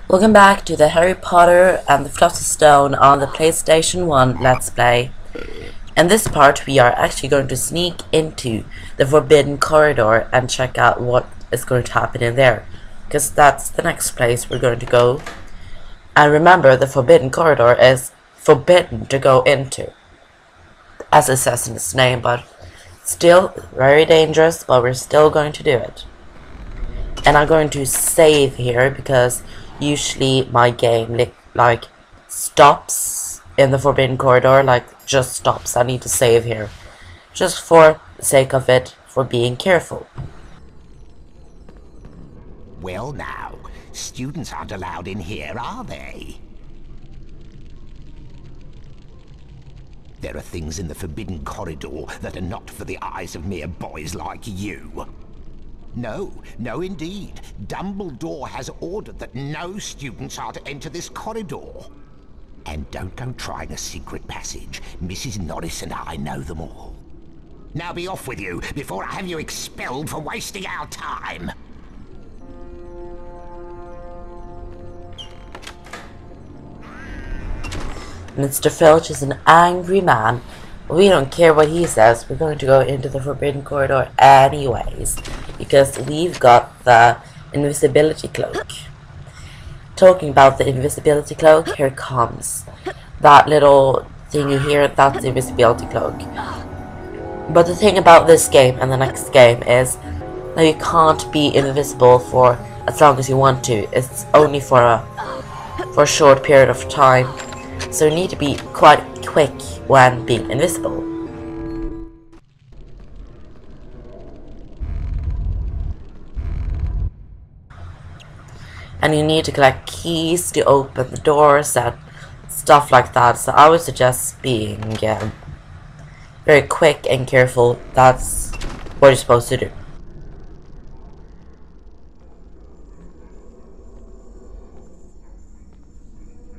Welcome back to the Harry Potter and the Philosopher's Stone on the PlayStation 1 Let's Play. In this part we are actually going to sneak into the Forbidden Corridor and check out what is going to happen in there, because that's the next place we're going to go. And remember, the Forbidden Corridor is forbidden to go into, as it says in its name, but still very dangerous, but we're still going to do it. And I'm going to save here because usually my game like stops in the Forbidden Corridor, like just stops. I need to save here just for the sake of it, for being careful. Well now, students aren't allowed in here, are they? There are things in the Forbidden Corridor that are not for the eyes of mere boys like you. No, no indeed. Dumbledore has ordered that no students are to enter this corridor. And don't go trying a secret passage. Mrs. Norris and I know them all. Now be off with you, before I have you expelled for wasting our time. Mr. Filch is an angry man. We don't care what he says. We're going to go into the Forbidden Corridor anyways, because we've got the invisibility cloak. Talking about the invisibility cloak, here comes. That little thingy here, that's the invisibility cloak. But the thing about this game and the next game is that you can't be invisible for as long as you want to. It's only for a short period of time. So you need to be quite quick when being invisible. And you need to collect keys to open the doors and stuff like that. So I would suggest being very quick and careful. That's what you're supposed to do.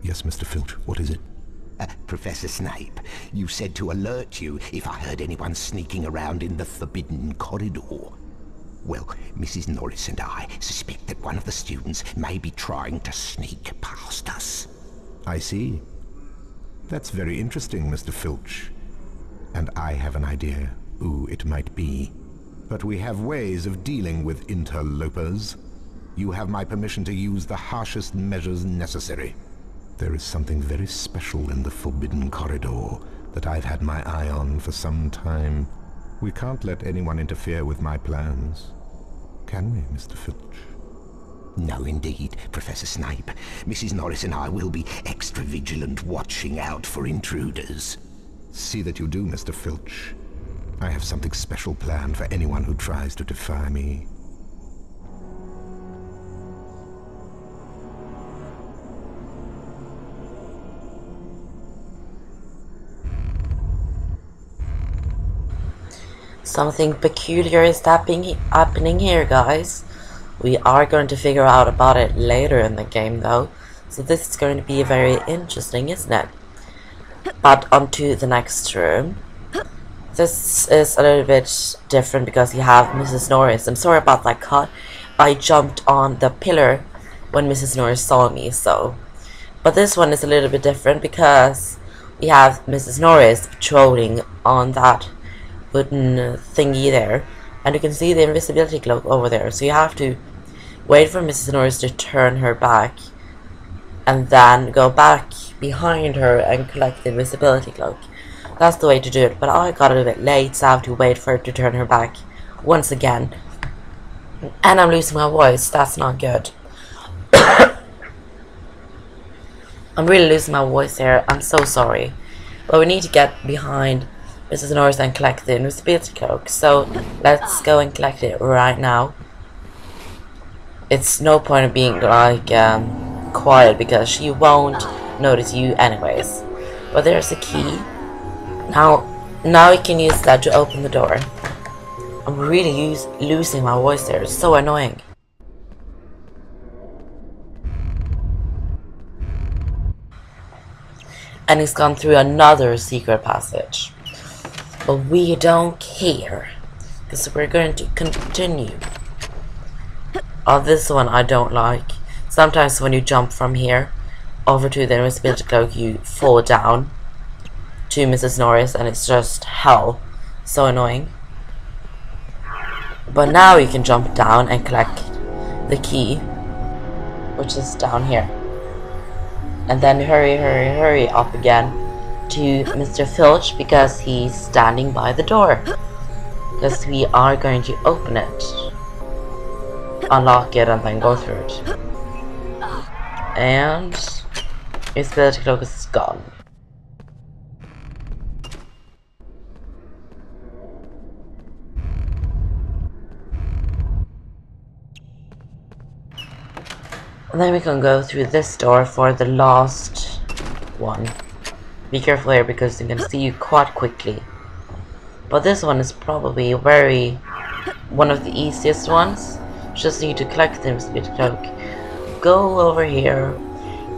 Yes, Mr. Filch, what is it? Professor Snape, you said to alert you if I heard anyone sneaking around in the Forbidden Corridor. Well, Mrs. Norris and I suspect that one of the students may be trying to sneak past us. I see. That's very interesting, Mr. Filch. And I have an idea who it might be. But we have ways of dealing with interlopers. You have my permission to use the harshest measures necessary. There is something very special in the Forbidden Corridor that I've had my eye on for some time. We can't let anyone interfere with my plans. Can we, Mr. Filch? No, indeed, Professor Snape. Mrs. Norris and I will be extra vigilant, watching out for intruders. See that you do, Mr. Filch. I have something special planned for anyone who tries to defy me. Something peculiar is happening here, guys. We are going to figure out about it later in the game, though. So this is going to be very interesting, isn't it? But onto the next room. This is a little bit different because you have Mrs. Norris. I'm sorry about that cut. I jumped on the pillar when Mrs. Norris saw me, so. But this one is a little bit different because we have Mrs. Norris patrolling on that wooden thingy there, and you can see the invisibility cloak over there, so you have to wait for Mrs. Norris to turn her back and then go back behind her and collect the invisibility cloak. That's the way to do it, but I got a little bit late, so I have to wait for her to turn her back once again, and I'm losing my voice. That's not good. I'm really losing my voice here. I'm so sorry, but we need to get behind Mrs. Norris and collect the invisibility cloak. So let's go and collect it right now. It's no point of being like quiet because she won't notice you anyways. But there's a key. Now you can use that to open the door. I'm really losing my voice there. It's so annoying. And he's gone through another secret passage. But we don't care, because we're going to continue. Oh, this one I don't like. sometimes when you jump from here over to the invisibility cloak, you fall down to Mrs. Norris, and it's just hell. So annoying. But now you can jump down and collect the key, which is down here. And then hurry up again to Mr. Filch, because he's standing by the door. Because we are going to open it, unlock it, and then go through it. And his ability cloak is gone. And then we can go through this door for the last one. Be careful here because they can see you quite quickly. But this one is probably one of the easiest ones. Just need to collect the invisibility cloak. Go over here,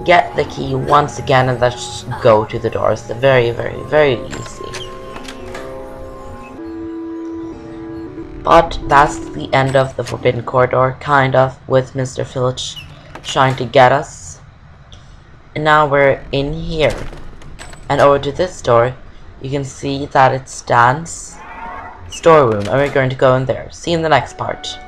get the key once again, and let's go to the doors. They're very easy. But that's the end of the Forbidden Corridor, kind of, with Mr. Filch trying to get us. And now we're in here. And over to this door, you can see that it stands storeroom, and we're going to go in there. See you in the next part.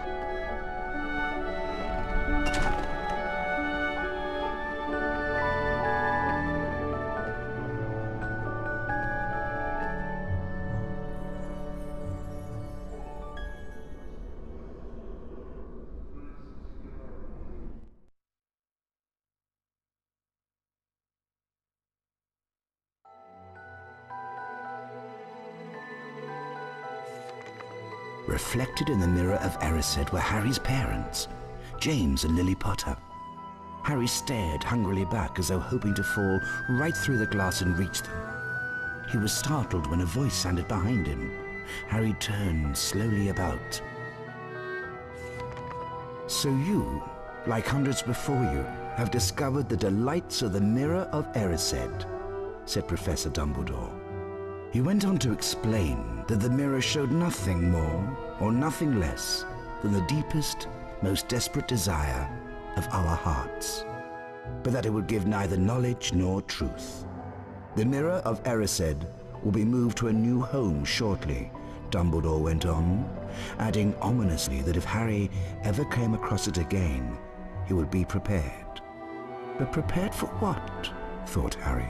Reflected in the mirror of Erised were Harry's parents, James and Lily Potter. Harry stared hungrily back as though hoping to fall right through the glass and reach them. He was startled when a voice sounded behind him. Harry turned slowly about. So you, like hundreds before you, have discovered the delights of the mirror of Erised, said Professor Dumbledore. He went on to explain that the mirror showed nothing more or nothing less than the deepest, most desperate desire of our hearts, but that it would give neither knowledge nor truth. The mirror of Erised will be moved to a new home shortly, Dumbledore went on, adding ominously that if Harry ever came across it again, he would be prepared. But prepared for what? Thought Harry.